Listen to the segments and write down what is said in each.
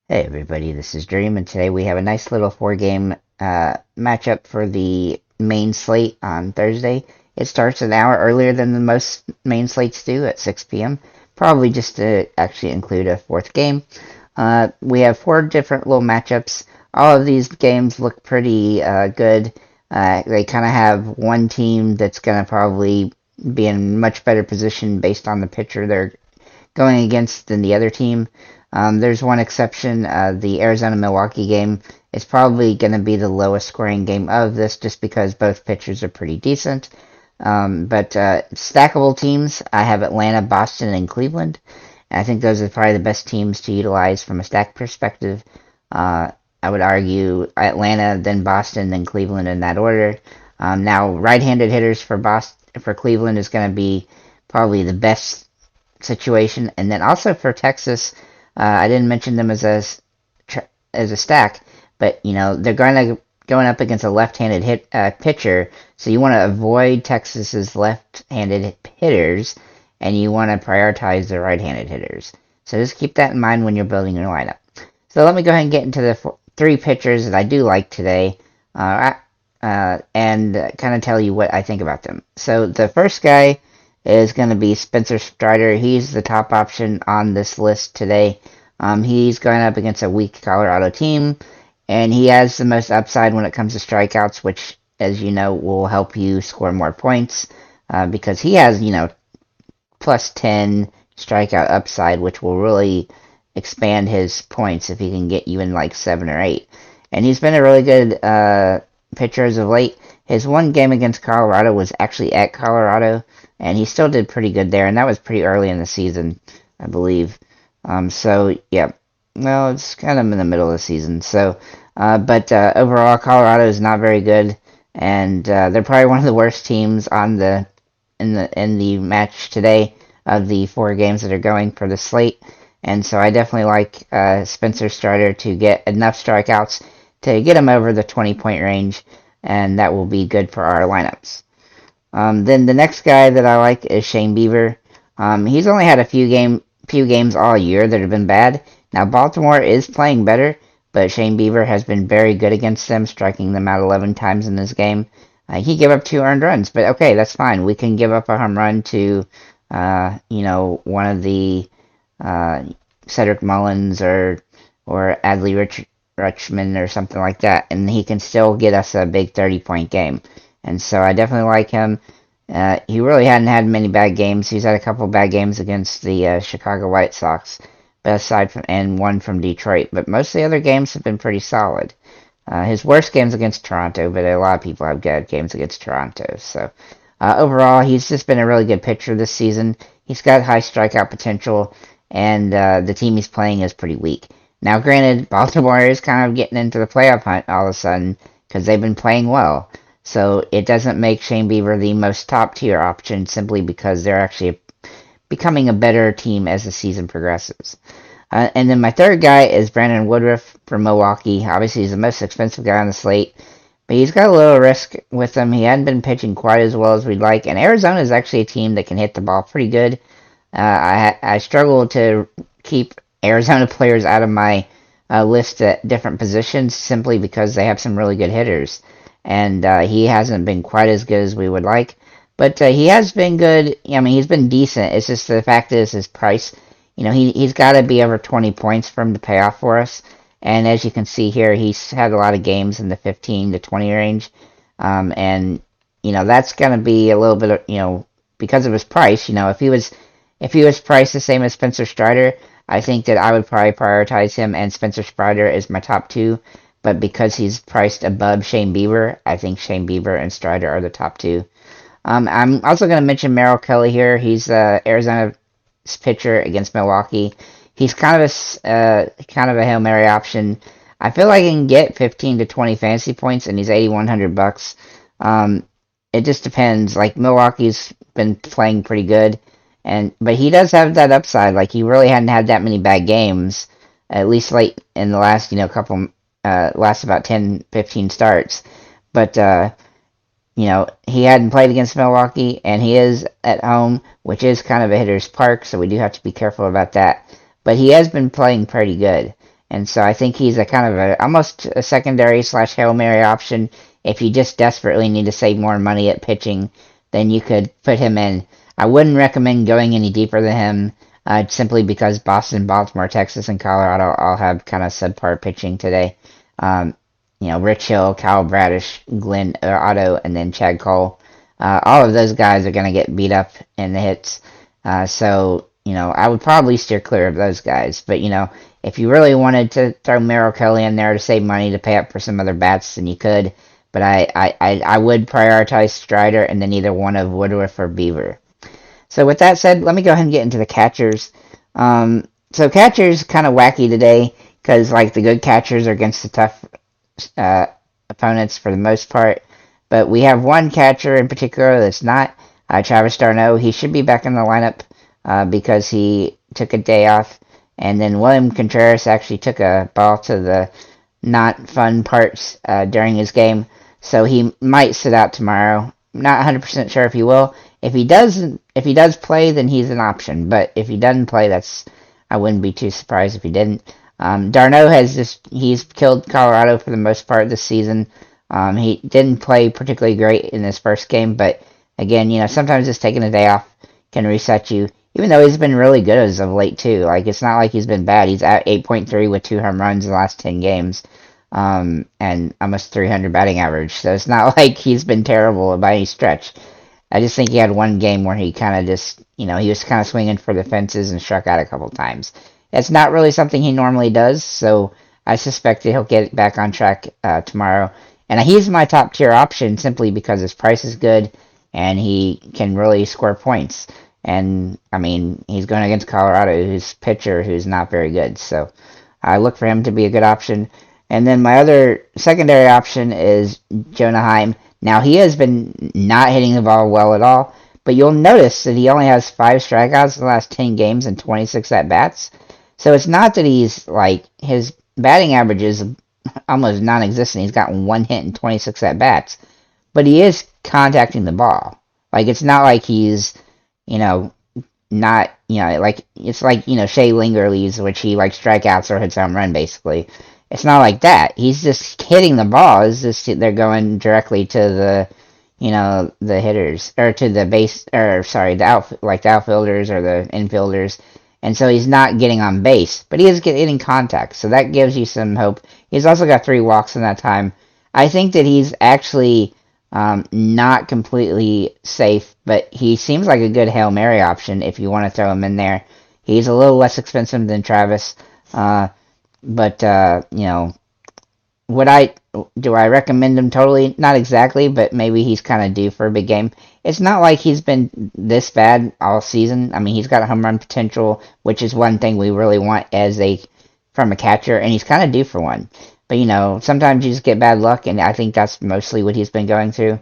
Hey everybody, this is Dream, and today we have a nice little four-game matchup for the main slate on Thursday. It starts an hour earlier than the most main slates do at 6 p.m., probably just to actually include a fourth game. We have four different little matchups. All of these games look pretty good. They kind of have one team that's going to probably be in much better position based on the pitcher they're going against than the other team. There's one exception. The Arizona-Milwaukee game is probably going to be the lowest scoring game of this just because both pitchers are pretty decent. But stackable teams, I have Atlanta, Boston, and Cleveland. And I think those are probably the best teams to utilize from a stack perspective. I would argue Atlanta, then Boston, then Cleveland in that order. Now, right-handed hitters for Cleveland is going to be probably the best situation, and then also for Texas, I didn't mention them as a stack, but they're going up against a left-handed pitcher, so you want to avoid Texas's left-handed hitters, and you want to prioritize the right-handed hitters. So just keep that in mind when you're building your lineup. So let me go ahead and get into the three pitchers that I do like today, and kind of tell you what I think about them. So the first guy is going to be Spencer Strider. He's the top option on this list today. He's going up against a weak Colorado team, and he has the most upside when it comes to strikeouts, which, as you know, will help you score more points because he has, plus 10 strikeout upside, which will really expand his points if he can get you in like 7 or 8. And he's been a really good pitcher as of late. His one game against Colorado was actually at Colorado, and he still did pretty good there, and that was pretty early in the season, I believe. So, yeah, well, it's kind of in the middle of the season. So, but overall, Colorado is not very good, and they're probably one of the worst teams on in the match today of the four games that are going for the slate. And so I definitely like Spencer Strider to get enough strikeouts to get him over the 20-point range, and that will be good for our lineups. Then the next guy that I like is Shane Bieber. He's only had a few games all year that have been bad. Now Baltimore is playing better, but Shane Bieber has been very good against them, striking them out 11 times in this game. He gave up 2 earned runs, but okay, that's fine. We can give up a home run to, one of the Cedric Mullins or Adley Rutschman or something like that, and he can still get us a big 30-point game. And so I definitely like him. He really hadn't had many bad games. He's had a couple bad games against the Chicago White Sox, but and one from Detroit. But most of the other games have been pretty solid. His worst games against Toronto, but a lot of people have good games against Toronto. So overall, he's just been a really good pitcher this season. He's got high strikeout potential, and the team he's playing is pretty weak. Now, granted, Baltimore is kind of getting into the playoff hunt all of a sudden because they've been playing well. So it doesn't make Shane Bieber the most top-tier option simply because they're actually becoming a better team as the season progresses. And then my third guy is Brandon Woodruff from Milwaukee. Obviously, he's the most expensive guy on the slate, but he's got a little risk with him. He hadn't been pitching quite as well as we'd like, and Arizona is actually a team that can hit the ball pretty good. I struggle to keep Arizona players out of my list at different positions simply because they have some really good hitters. And he hasn't been quite as good as we would like. But he has been good. I mean, he's been decent. It's just the fact is his price. He's got to be over 20 points for him to pay off for us. And as you can see here, he's had a lot of games in the 15 to 20 range. And, that's going to be a little bit of, because of his price. If he was priced the same as Spencer Strider, I think that I would probably prioritize him and Spencer Strider as my top 2. But because he's priced above Shane Bieber, I think Shane Bieber and Strider are the top 2. I'm also going to mention Merrill Kelly here. He's Arizona's pitcher against Milwaukee. He's kind of a Hail Mary option. I feel like he can get 15 to 20 fantasy points, and he's $8,100. It just depends. Like Milwaukee's been playing pretty good, but he does have that upside. Like he really hadn't had that many bad games, at least late in the last couple. Last about 10, 15 starts. But, he hadn't played against Milwaukee, and he is at home, which is kind of a hitter's park, so we do have to be careful about that. But he has been playing pretty good. And so I think he's a kind of almost a secondary / Hail Mary option. If you just desperately need to save more money at pitching, then you could put him in. I wouldn't recommend going any deeper than him, simply because Boston, Baltimore, Texas, and Colorado all have kind of subpar pitching today. Rich Hill, Kyle Bradish, Glenn Otto, and then Chad Cole. All of those guys are going to get beat up in the hits. So I would probably steer clear of those guys. But, if you really wanted to throw Merrill Kelly in there to save money to pay up for some other bats, then you could. But I would prioritize Strider and then either one of Woodruff or Beaver. So with that said, let me go ahead and get into the catchers. So catchers kind of wacky today because the good catchers are against the tough opponents for the most part. But we have one catcher in particular that's not Travis d'Arnaud. He should be back in the lineup because he took a day off. And then William Contreras actually took a ball to the not fun parts during his game. So he might sit out tomorrow. Not 100% sure if he will. If he does play, then he's an option. But if he doesn't play, I wouldn't be too surprised if he didn't. d'Arnaud he's killed Colorado for the most part this season. He didn't play particularly great in his first game, but again, sometimes just taking a day off can reset you. Even though he's been really good as of late too. It's not like he's been bad. He's at 8.3 with 2 home runs in the last 10 games, and almost 300 batting average. So it's not like he's been terrible by any stretch. I just think he had one game where he kind of just, he was kind of swinging for the fences and struck out a couple times. It's not really something he normally does, so I suspect that he'll get back on track tomorrow. And he's my top tier option simply because his price is good and he can really score points. And, he's going against Colorado, who's pitcher who's not very good. So I look for him to be a good option. And then my other secondary option is Jonah Heim. Now, he has been not hitting the ball well at all, but you'll notice that he only has 5 strikeouts in the last 10 games and 26 at-bats. So it's not that his batting average is almost non-existent. He's got 1 hit and 26 at-bats, but he is contacting the ball. It's not like he's, not, it's like, Shea Linger leaves, which he, strikeouts or hits home run, basically. It's not like that. He's just hitting the ball. It's just they're going directly to the, the hitters, or to the base, or sorry, the outfielders or the infielders. And so he's not getting on base, but he is getting contact. So that gives you some hope. He's also got 3 walks in that time. I think that he's actually not completely safe, but he seems like a good Hail Mary option if you want to throw him in there. He's a little less expensive than Travis. But do I recommend him totally? Not exactly, but maybe he's kind of due for a big game. It's not like he's been this bad all season. He's got a home run potential, which is one thing we really want from a catcher, and he's kind of due for one. But, sometimes you just get bad luck, and I think that's mostly what he's been going through.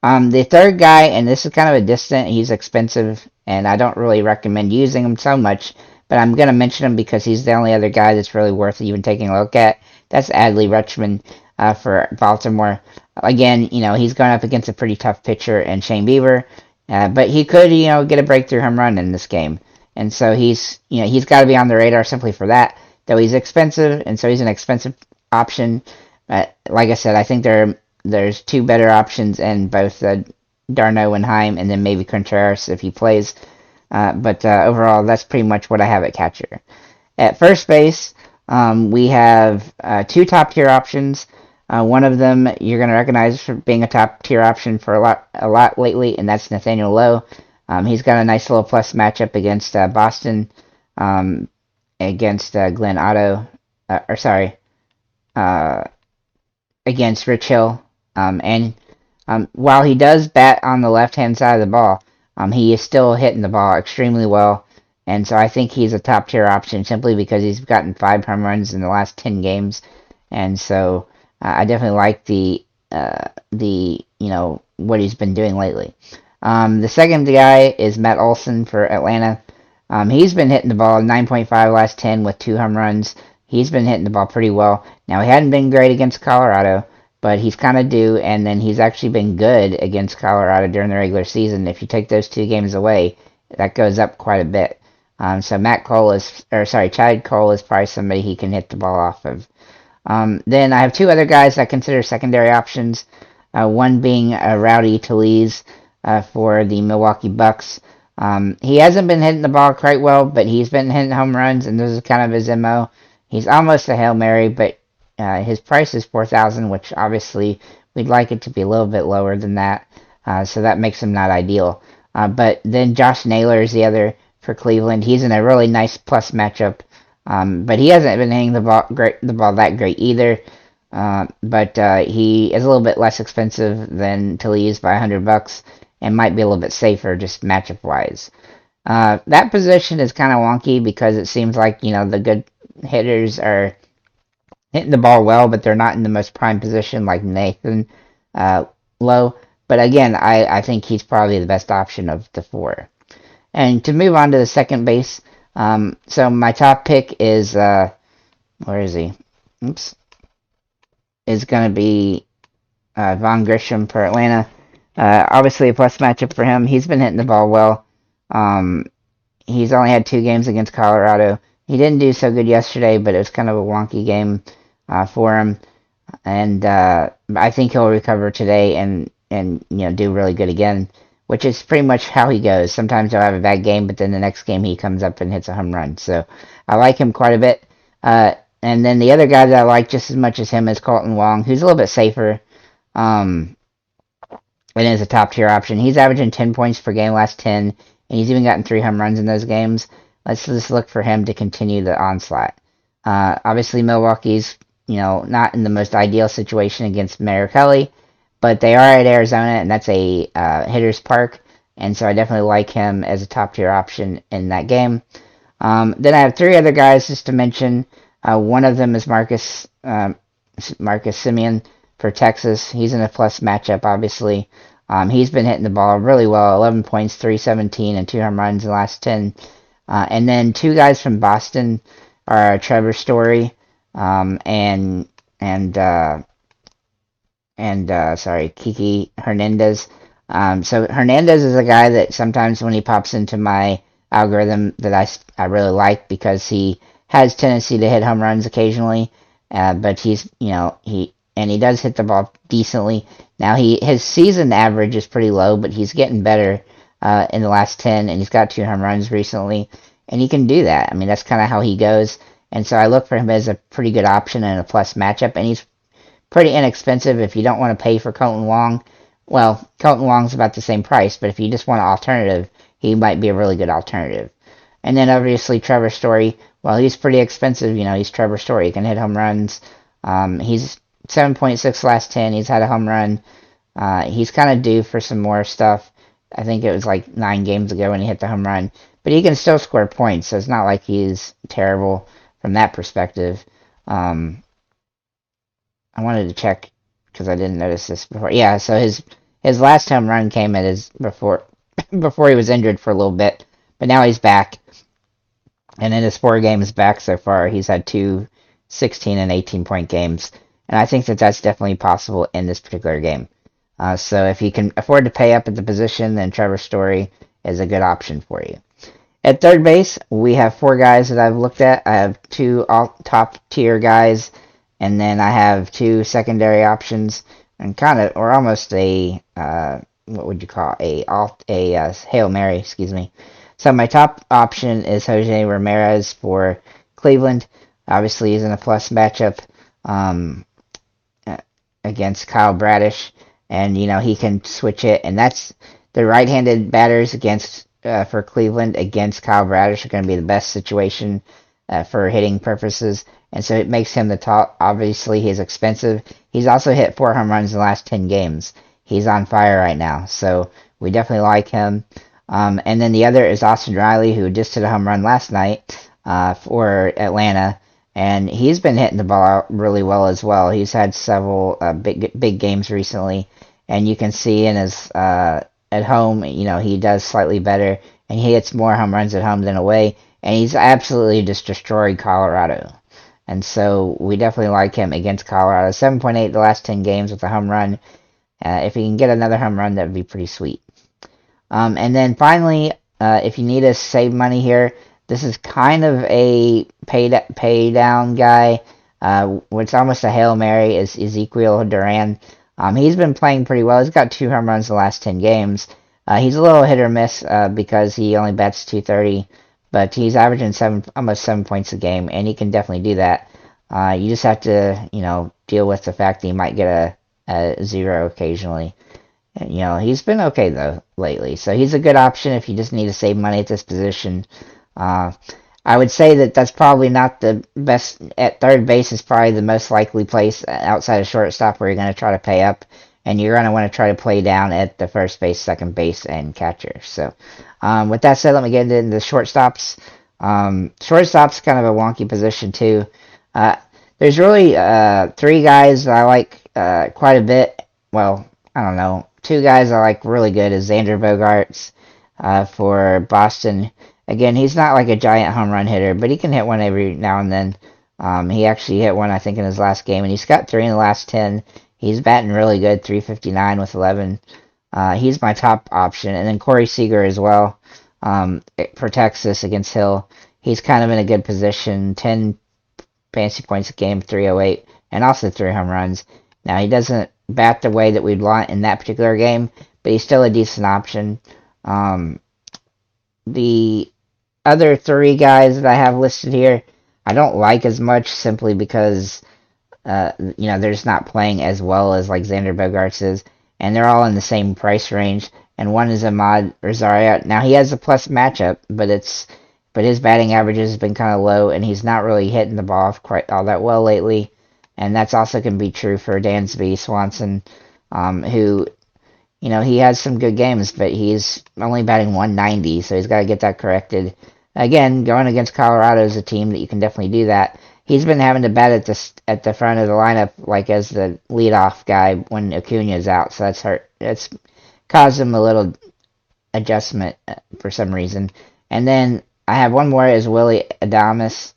The third guy, and this is kind of a distant, he's expensive, and I don't really recommend using him so much, but I'm going to mention him because he's the only other guy that's really worth even taking a look at. That's Adley Rutschman for Baltimore. Again, he's going up against a pretty tough pitcher and Shane Bieber, but he could, get a breakthrough home run in this game. And so he's got to be on the radar simply for that, though he's expensive, and so he's an expensive option. Like I said, I think there's 2 better options in both d'Arnaud and Heim, and then maybe Contreras if he plays. But overall, that's pretty much what I have at catcher. At first base, we have 2 top-tier options. One of them you're going to recognize for being a top-tier option for a lot lately, and that's Nathaniel Lowe. He's got a nice little plus matchup against Boston, against Glenn Otto, against Rich Hill. And while he does bat on the left-hand side of the ball, he is still hitting the ball extremely well, and so I think he's a top-tier option simply because he's gotten 5 home runs in the last 10 games, and so I definitely like the what he's been doing lately. The second guy is Matt Olson for Atlanta. He's been hitting the ball 9.5 last 10 with 2 home runs. He's been hitting the ball pretty well. Now, he hadn't been great against Colorado, but he's kind of due, and then he's actually been good against Colorado during the regular season. If you take those 2 games away, that goes up quite a bit. So Chad Cole is probably somebody he can hit the ball off of. Then I have two other guys I consider secondary options. One being Rowdy Talese for the Milwaukee Bucks. He hasn't been hitting the ball quite well, but he's been hitting home runs, and this is kind of his MO. He's almost a Hail Mary, but his price is 4,000, which obviously we'd like it to be a little bit lower than that. So that makes him not ideal. But then Josh Naylor is the other for Cleveland. He's in a really nice plus matchup. But he hasn't been hitting the ball that great either. But he is a little bit less expensive than Talese by $100 and might be a little bit safer just matchup wise. That position is kind of wonky because it seems like the good hitters are hitting the ball well, but they're not in the most prime position like Nathan Lowe. But again, I think he's probably the best option of the four. And to move on to the second base, so my top pick is where is he? Oops, is going to be Von Grisham for Atlanta. Obviously a plus matchup for him. He's been hitting the ball well. He's only had 2 games against Colorado. He didn't do so good yesterday, but it was kind of a wonky game for him. And I think he'll recover today and do really good again, which is pretty much how he goes. Sometimes he'll have a bad game, but then the next game he comes up and hits a home run. So I like him quite a bit. And then the other guy that I like just as much as him is Colton Wong, who's a little bit safer. And is a top tier option. He's averaging 10 points per game last 10, and he's even gotten 3 home runs in those games. Let's just look for him to continue the onslaught. Obviously, Milwaukee's not in the most ideal situation against Mayor Kelly, but they are at Arizona, and that's a hitter's park, and so I definitely like him as a top tier option in that game. Then I have 3 other guys just to mention. One of them is Marcus Semien for Texas. He's in a plus matchup, obviously. He's been hitting the ball really well, 11 points, 317, and 2 home runs in the last 10. And then 2 guys from Boston are Trevor Story and Kiki Hernandez. So Hernandez is a guy that sometimes when he pops into my algorithm that I really like because he has tendency to hit home runs occasionally, but he does hit the ball decently. Now his season average is pretty low, but he's getting better in the last 10, and he's got 2 home runs recently, and he can do that. I mean, that's kind of how he goes, and so I look for him as a pretty good option and a plus matchup, and he's pretty inexpensive if you don't want to pay for Colton Wong. Well, Colton Wong's about the same price, but if you just want an alternative, he might be a really good alternative. And then obviously Trevor Story, well, he's pretty expensive. He's Trevor Story. He can hit home runs. He's 7.6 last 10. He's had a home run. He's kind of due for some more stuff. I think it was like 9 games ago when he hit the home run. But he can still score points, so it's not like he's terrible from that perspective. I wanted to check because I didn't notice this before. Yeah, so his last home run came at his before he was injured for a little bit, but now he's back. And in his 4 games back so far, he's had 2 16 and 18-point games. And I think that that's definitely possible in this particular game. So if you can afford to pay up at the position, then Trevor Story is a good option for you. At third base, we have 4 guys that I've looked at. I have 2 top-tier guys, and then I have 2 secondary options, and almost a, what would you call a Hail Mary, excuse me. So my top option is Jose Ramirez for Cleveland. Obviously, he's in a plus matchup against Kyle Bradish, and he can switch it. And that's the right-handed batters for Cleveland against Kyle Bradish are going to be the best situation for hitting purposes, and so it makes him the top. Obviously, he's expensive. He's also hit 4 home runs in the last 10 games. He's on fire right now, so we definitely like him. And then the other is Austin Riley, who just hit a home run last night for Atlanta, and he's been hitting the ball out really well as well. He's had several big games recently, and you can see in his at home, he does slightly better, and he hits more home runs at home than away, and he's absolutely just destroyed Colorado. And so we definitely like him against Colorado. 7.8 the last 10 games with a home run. If he can get another home run, that would be pretty sweet. And then finally, if you need to save money here, This is kind of a pay down guy. It's almost a Hail Mary is Ezekiel Duran. He's been playing pretty well. He's got 2 home runs in the last 10 games. He's a little hit or miss because he only bats 230, but he's averaging almost 7 points a game, and he can definitely do that. You just have to, deal with the fact that he might get a 0 occasionally. He's been okay though lately, so he's a good option if you just need to save money at this position. I would say that that's probably not the best. At third base is probably the most likely place outside of shortstop where you're going to try to pay up, and you're going to want to try to play down at the first base, second base, and catcher. So, with that said, let me get into the shortstops. Shortstop's kind of a wonky position too. There's really 3 guys that I like quite a bit. Well, I don't know. 2 guys I like really good is Xander Bogaerts for Boston. Again, he's not like a giant home run hitter, but he can hit one every now and then. He actually hit one, I think, in his last game, and he's got 3 in the last 10. He's batting really good, 359 with 11. He's my top option. And then Corey Seager as well for Texas against Hill. He's kind of in a good position, 10 fantasy points a game, 308, and also 3 home runs. Now, he doesn't bat the way that we'd want in that particular game, but he's still a decent option. The other 3 guys that I have listed here, I don't like as much simply because, they're just not playing as well as like Xander Bogaerts is, and they're all in the same price range. And one is Ahmad Rosario. Now he has a plus matchup, but his batting average has been kind of low, and he's not really hitting the ball quite all that well lately. And that's also going to be true for Dansby Swanson, who, he has some good games, but he's only batting 190, so he's got to get that corrected. Again, going against Colorado is a team that you can definitely do that. He's been having to bat at the front of the lineup, like as the leadoff guy when Acuna is out, so that's hurt. It's caused him a little adjustment for some reason. And then I have one more is Willie Adames.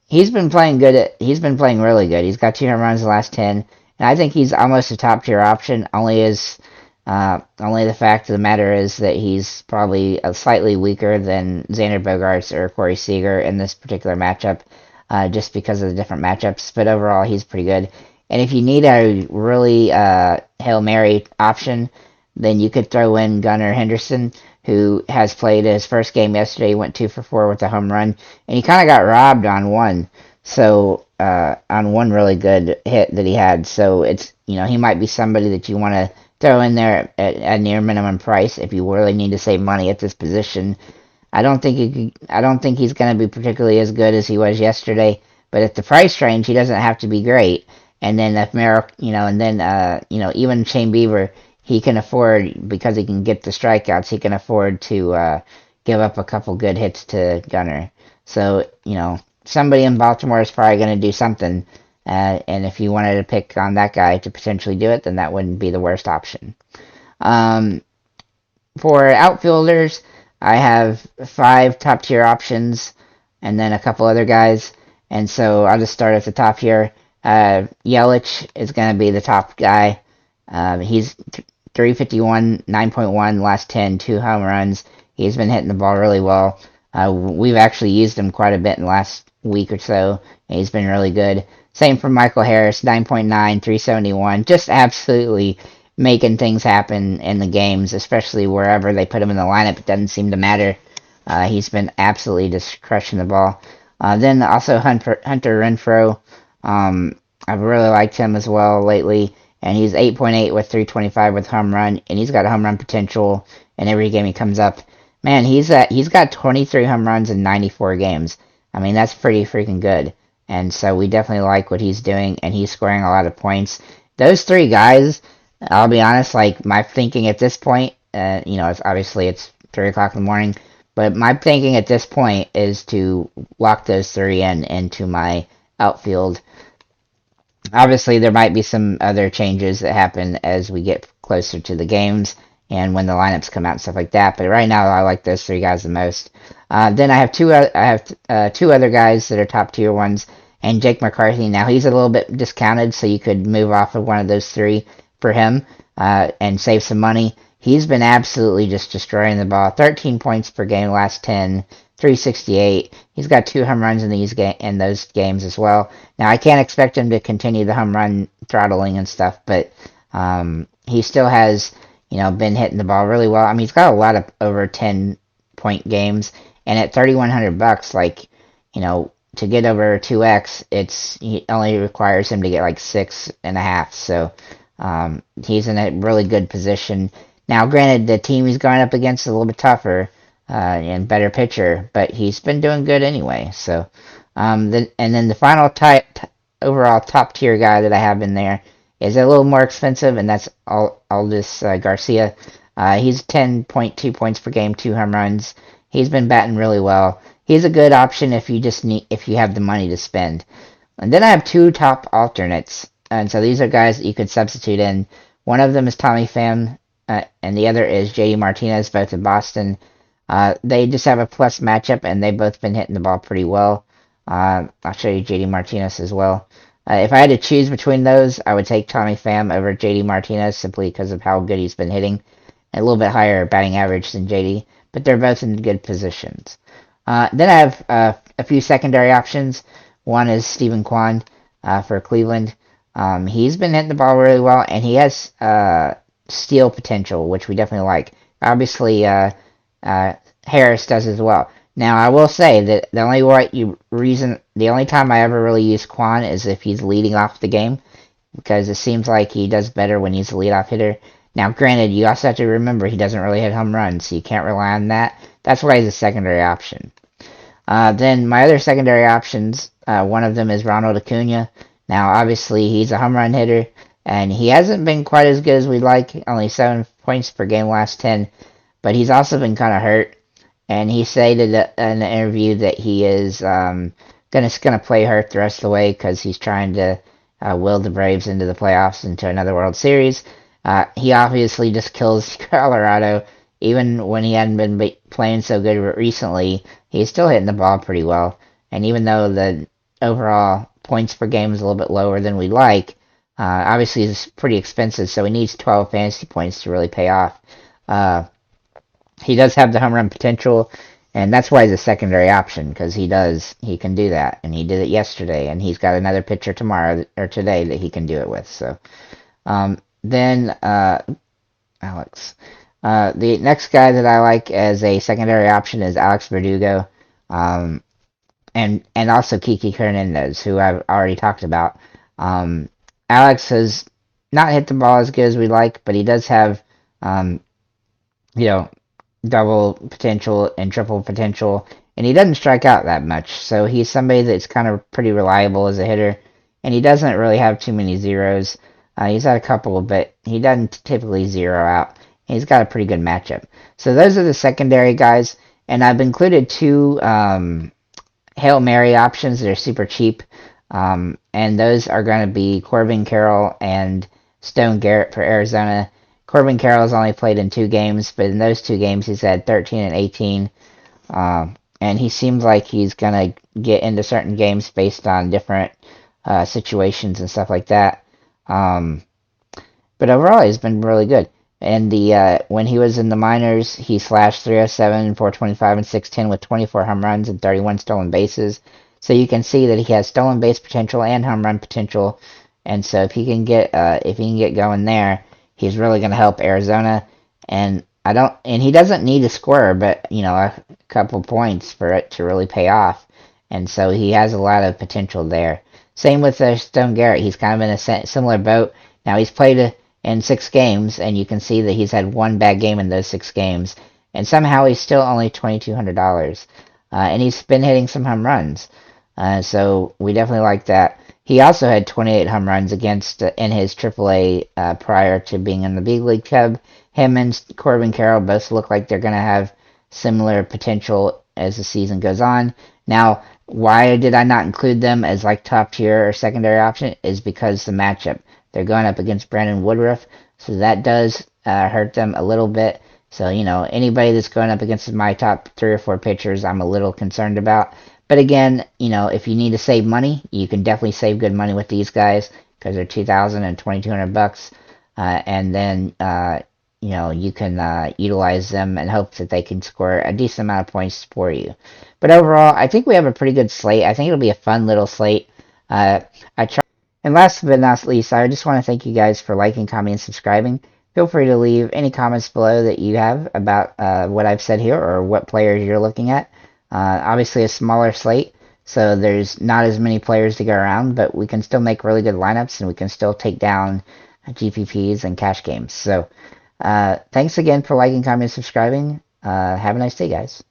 He's been playing really good. He's got 2 home runs in the last 10, and I think he's almost a top tier option. Only the fact of the matter is that he's probably slightly weaker than Xander Bogaerts or Corey Seager in this particular matchup, just because of the different matchups. But overall, he's pretty good. And if you need a really Hail Mary option, then you could throw in Gunnar Henderson, who has played his first game yesterday. He went 2 for 4 with a home run, and he kind of got robbed on one. So on one really good hit that he had. So it's he might be somebody that you want to throw in there at a near minimum price if you really need to save money at this position. I don't think he's going to be particularly as good as he was yesterday, but at the price range, he doesn't have to be great. And then if even Shane Bieber, he can afford, because he can get the strikeouts, he can afford to give up a couple good hits to Gunnar. So somebody in Baltimore is probably going to do something. And if you wanted to pick on that guy to potentially do it, then that wouldn't be the worst option. For outfielders, I have 5 top tier options and then a couple other guys. And so I'll just start at the top here. Yelich is going to be the top guy. He's 351, 9.1, last 10, 2 home runs. He's been hitting the ball really well. We've actually used him quite a bit in the last week or so, and he's been really good. Same for Michael Harris, 9.9, 371. Just absolutely making things happen in the games, especially wherever they put him in the lineup. It doesn't seem to matter. He's been absolutely just crushing the ball. Then also Hunter Renfroe. I've really liked him as well lately, and he's 8.8 with 325 with home run, and he's got home run potential in every game he comes up. Man, he's got 23 home runs in 94 games. I mean, that's pretty freaking good. And so we definitely like what he's doing, and he's scoring a lot of points. Those 3 guys, I'll be honest, like my thinking at this point, it's 3 o'clock in the morning, but my thinking at this point is to lock those 3 into my outfield. Obviously, there might be some other changes that happen as we get closer to the games and when the lineups come out and stuff like that. But right now, I like those 3 guys the most. Then I have two other guys that are top tier ones, and Jake McCarthy. Now he's a little bit discounted, so you could move off of one of those 3 for him and save some money. He's been absolutely just destroying the ball. 13 points per game last 10, 368. He's got 2 home runs in those games as well. Now I can't expect him to continue the home run throttling and stuff, but he still has been hitting the ball really well. I mean, he's got a lot of over 10-point games, and at $3,100, like to get over 2x, it only requires him to get like 6.5. So he's in a really good position. Now, granted, the team he's going up against is a little bit tougher and better pitcher, but he's been doing good anyway. So, and then the final overall top tier guy that I have in there is a little more expensive, and that's Aldis Garcia. He's 10.2 points per game, 2 home runs. He's been batting really well. He's a good option if you have the money to spend. And then I have 2 top alternates, and so these are guys that you could substitute in. One of them is Tommy Pham, and the other is JD Martinez, both in Boston. They just have a plus matchup, and they've both been hitting the ball pretty well. I'll show you JD Martinez as well. If I had to choose between those, I would take Tommy Pham over JD Martinez simply because of how good he's been hitting. A little bit higher batting average than JD, but they're both in good positions. Then I have a few secondary options. One is Stephen Kwan for Cleveland. He's been hitting the ball really well, and he has steal potential, which we definitely like. Obviously, Harris does as well. Now, I will say that the only time I ever really use Kwan is if he's leading off the game, because it seems like he does better when he's a leadoff hitter. Now, granted, you also have to remember he doesn't really hit home runs, so you can't rely on that. That's why he's a secondary option. Then my other secondary options, one of them is Ronald Acuna. Now, obviously, he's a home run hitter, and he hasn't been quite as good as we'd like, only 7 points per game last 10, but he's also been kind of hurt, and he stated in an interview that he is gonna play hurt the rest of the way because he's trying to will the Braves into the playoffs, into another World Series. He obviously just kills Colorado. Even when he hadn't been playing so good recently, he's still hitting the ball pretty well. And even though the overall points per game is a little bit lower than we'd like, obviously it's pretty expensive, so he needs 12 fantasy points to really pay off. He does have the home run potential, and that's why he's a secondary option, because he can do that, and he did it yesterday, and he's got another pitcher tomorrow or today that he can do it with. So then Alex. The next guy that I like as a secondary option is Alex Verdugo, and also Kiki Hernandez, who I've already talked about. Alex has not hit the ball as good as we like, but he does have, double potential and triple potential, and he doesn't strike out that much. So he's somebody that's kind of pretty reliable as a hitter, and he doesn't really have too many zeros. He's had a couple, but he doesn't typically zero out. He's got a pretty good matchup. So those are the secondary guys, and I've included 2 Hail Mary options that are super cheap, and those are going to be Corbin Carroll and Stone Garrett for Arizona. Corbin Carroll has only played in 2 games, but in those 2 games he's had 13 and 18, and he seems like he's going to get into certain games based on different situations and stuff like that. But overall, he's been really good. And when he was in the minors, he slashed 307, 425, and 610 with 24 home runs and 31 stolen bases. So you can see that he has stolen base potential and home run potential. And so if he can get going there, he's really going to help Arizona. And he doesn't need to score, but a couple points for it to really pay off. And so he has a lot of potential there. Same with Stone Garrett. He's kind of in a similar boat. Now he's played in 6 games, and you can see that he's had 1 bad game in those 6 games, and somehow he's still only $2,200, and he's been hitting some home runs, so we definitely like that. He also had 28 home runs in his AAA prior to being in the big league club. Him and Corbin Carroll both look like they're going to have similar potential as the season goes on. Now, why did I not include them as like top tier or secondary option is because the matchup. They're going up against Brandon Woodruff, so that does hurt them a little bit. So, anybody that's going up against my top 3 or 4 pitchers, I'm a little concerned about. But again, if you need to save money, you can definitely save good money with these guys because they're $2,000 and $2,200. And then you can utilize them and hope that they can score a decent amount of points for you. But overall, I think we have a pretty good slate. I think it'll be a fun little slate. I try. And last but not least, I just want to thank you guys for liking, commenting, and subscribing. Feel free to leave any comments below that you have about what I've said here or what players you're looking at. Obviously, a smaller slate, so there's not as many players to go around, but we can still make really good lineups and we can still take down GPPs and cash games. So, thanks again for liking, commenting, and subscribing. Have a nice day, guys.